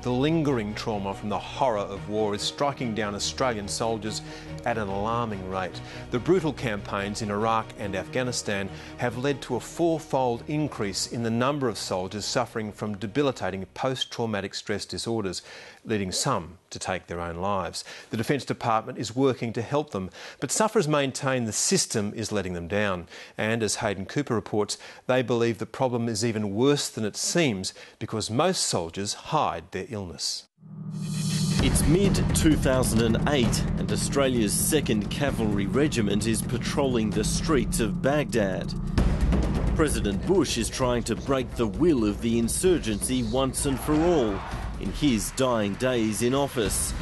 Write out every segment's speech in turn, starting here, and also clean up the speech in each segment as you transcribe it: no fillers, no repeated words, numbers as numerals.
The lingering trauma from the horror of war is striking down Australian soldiers at an alarming rate. The brutal campaigns in Iraq and Afghanistan have led to a fourfold increase in the number of soldiers suffering from debilitating post-traumatic stress disorders, leading some to take their own lives. The Defence Department is working to help them, but sufferers maintain the system is letting them down. And as Hayden Cooper reports, they believe the problem is even worse than it seems because most soldiers hide their illness. It's mid-2008 and Australia's 2nd Cavalry Regiment is patrolling the streets of Baghdad. President Bush is trying to break the will of the insurgency once and for all in his dying days in office,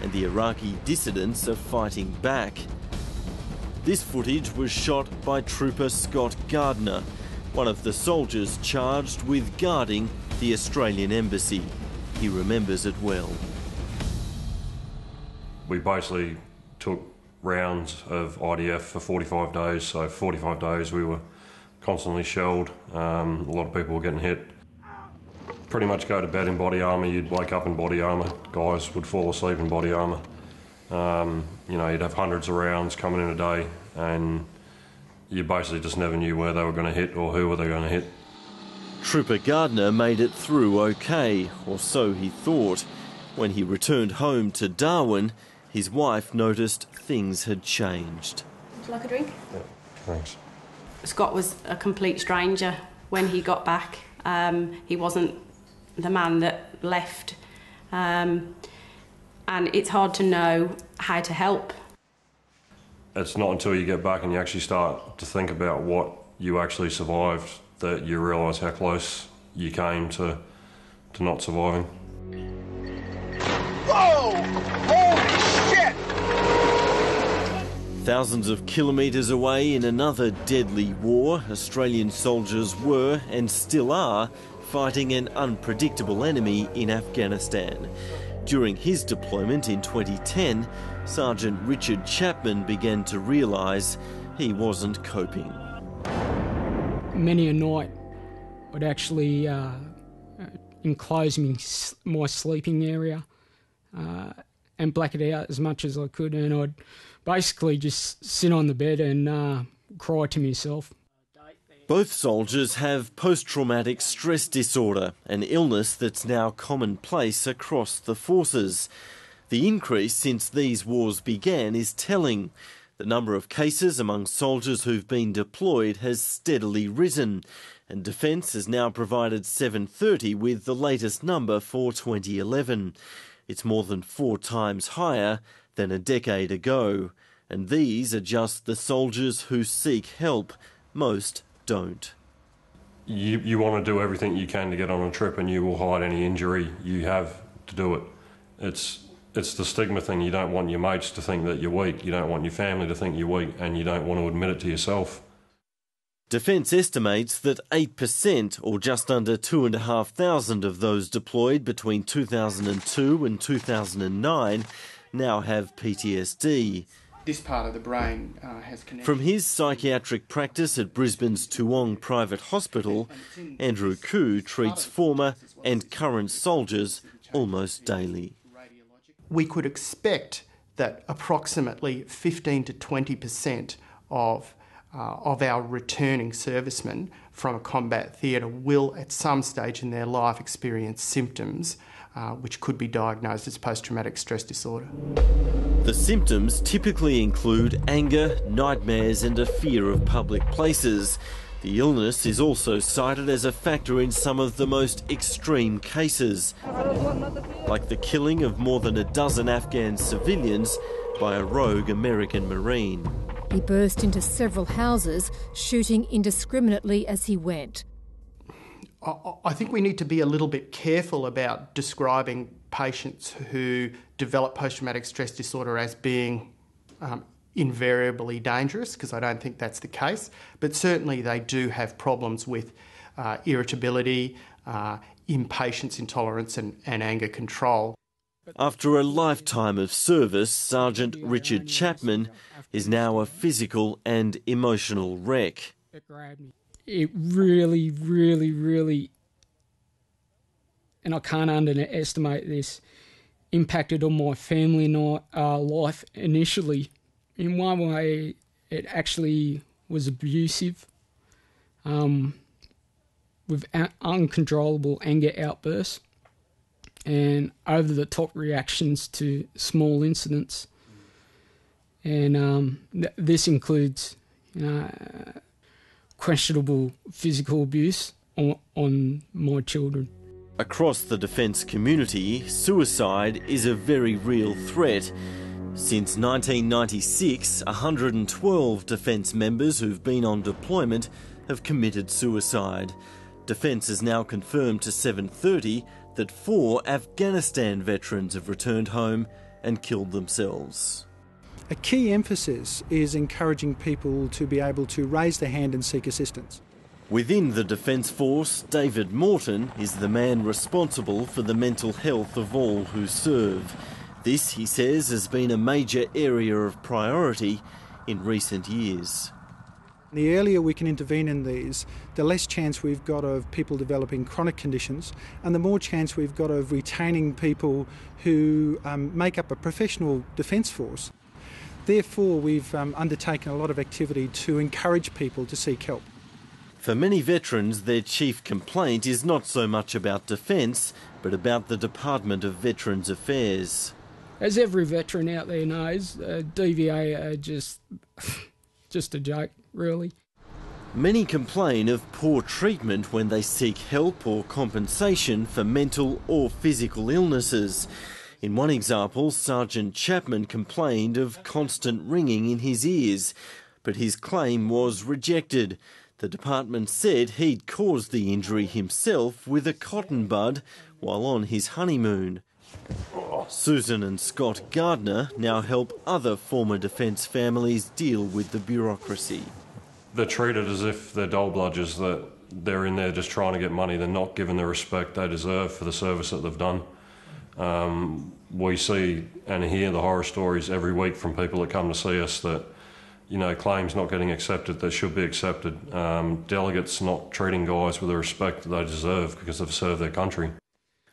and the Iraqi dissidents are fighting back. This footage was shot by Trooper Scott Gardner, one of the soldiers charged with guarding the Australian Embassy. He remembers it well. We basically took rounds of IDF for 45 days, so 45 days we were constantly shelled. A lot of people were getting hit. Pretty much go to bed in body armour, you'd wake up in body armour, guys would fall asleep in body armour. You know, you'd have hundreds of rounds coming in a day and you basically just never knew where they were going to hit or who were they going to hit. Trooper Gardner made it through okay, or so he thought. When he returned home to Darwin, his wife noticed things had changed. Would you like a drink? Yeah, thanks. Scott was a complete stranger when he got back. He wasn't the man that left. And it's hard to know how to help. It's not until you get back and you actually start to think about what you actually survived that you realise how close you came to not surviving. Whoa! Holy shit! Thousands of kilometres away in another deadly war, Australian soldiers were, and still are, fighting an unpredictable enemy in Afghanistan. During his deployment in 2010, Sergeant Richard Chapman began to realise he wasn't coping. Many a night I'd actually enclose my sleeping area and black it out as much as I could, and I'd basically just sit on the bed and cry to myself. Both soldiers have post-traumatic stress disorder, an illness that's now commonplace across the forces. The increase since these wars began is telling. The number of cases among soldiers who've been deployed has steadily risen, and Defence has now provided 730 with the latest number for 2011. It's more than 4 times higher than a decade ago, and these are just the soldiers who seek help. Most don't. You want to do everything you can to get on a trip and you will hide any injury you have to do it. It's the stigma thing. You don't want your mates to think that you're weak, you don't want your family to think you're weak, and you don't want to admit it to yourself. Defence estimates that 8%, or just under 2,500 of those deployed between 2002 and 2009, now have PTSD. This part of the brain has connected. From his psychiatric practice at Brisbane's Toowong Private Hospital, Andrew Koo treats former and current soldiers almost daily. We could expect that approximately 15 to 20% of our returning servicemen from a combat theatre will at some stage in their life experience symptoms which could be diagnosed as post-traumatic stress disorder. The symptoms typically include anger, nightmares and a fear of public places. The illness is also cited as a factor in some of the most extreme cases, like the killing of more than a dozen Afghan civilians by a rogue American Marine. He burst into several houses, shooting indiscriminately as he went. I think we need to be a little bit careful about describing patients who develop post-traumatic stress disorder as being invariably dangerous, because I don't think that's the case. But certainly they do have problems with irritability, impatience, intolerance and anger control. After a lifetime of service, Sergeant Richard Chapman is now a physical and emotional wreck. It really and I can't underestimate this, impacted on my family life initially. In one way, it actually was abusive, with uncontrollable anger outbursts and over-the-top reactions to small incidents. And this includes questionable physical abuse on my children. Across the defence community, suicide is a very real threat. Since 1996, 112 Defence members who've been on deployment have committed suicide. Defence has now confirmed to 730 that 4 Afghanistan veterans have returned home and killed themselves. A key emphasis is encouraging people to be able to raise their hand and seek assistance. Within the Defence Force, David Morton is the man responsible for the mental health of all who serve. This, he says, has been a major area of priority in recent years. The earlier we can intervene in these, the less chance we've got of people developing chronic conditions, and the more chance we've got of retaining people who make up a professional defence force. Therefore, we've undertaken a lot of activity to encourage people to seek help. For many veterans, their chief complaint is not so much about defence, but about the Department of Veterans Affairs. As every veteran out there knows, DVA are just a joke, really. Many complain of poor treatment when they seek help or compensation for mental or physical illnesses. In one example, Sergeant Chapman complained of constant ringing in his ears, but his claim was rejected. The department said he'd caused the injury himself with a cotton bud while on his honeymoon. Susan and Scott Gardner now help other former defence families deal with the bureaucracy. They're treated as if they're dole bludgers, that they're in there just trying to get money. They're not given the respect they deserve for the service that they've done. We see and hear the horror stories every week from people that come to see us that, claims not getting accepted that should be accepted. Delegates not treating guys with the respect that they deserve because they've served their country.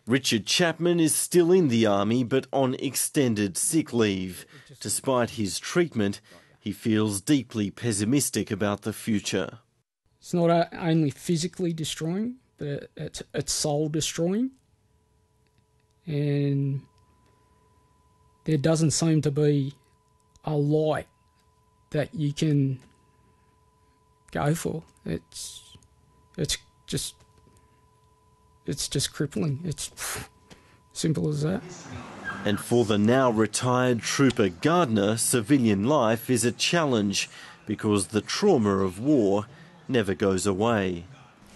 Richard Chapman is still in the army but on extended sick leave. Despite his treatment, he feels deeply pessimistic about the future. It's not only physically destroying, but it's soul destroying. And there doesn't seem to be a light that you can go for. It's just crippling. It's simple as that. And for the now retired Trooper Gardner, civilian life is a challenge because the trauma of war never goes away.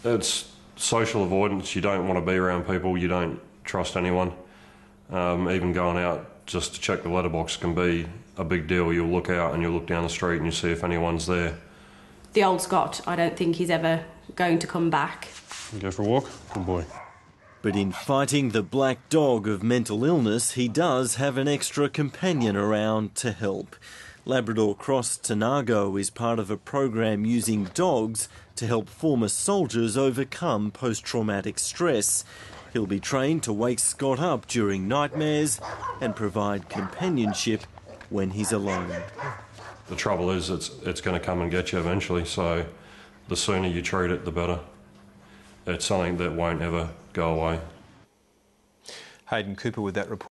It's social avoidance. You don't want to be around people. You don't trust anyone. Even going out just to check the letterbox can be a big deal. You'll look out and you'll look down the street and you see if anyone's there. The old Scott, I don't think he's ever going to come back. Go for a walk? Good boy. But in fighting the black dog of mental illness, he does have an extra companion around to help. Labrador Cross Tanago is part of a program using dogs to help former soldiers overcome post-traumatic stress. He'll be trained to wake Scott up during nightmares and provide companionship when he's alone. The trouble is it's going to come and get you eventually, so the sooner you treat it, the better. It's something that won't ever go away. Hayden Cooper with that report.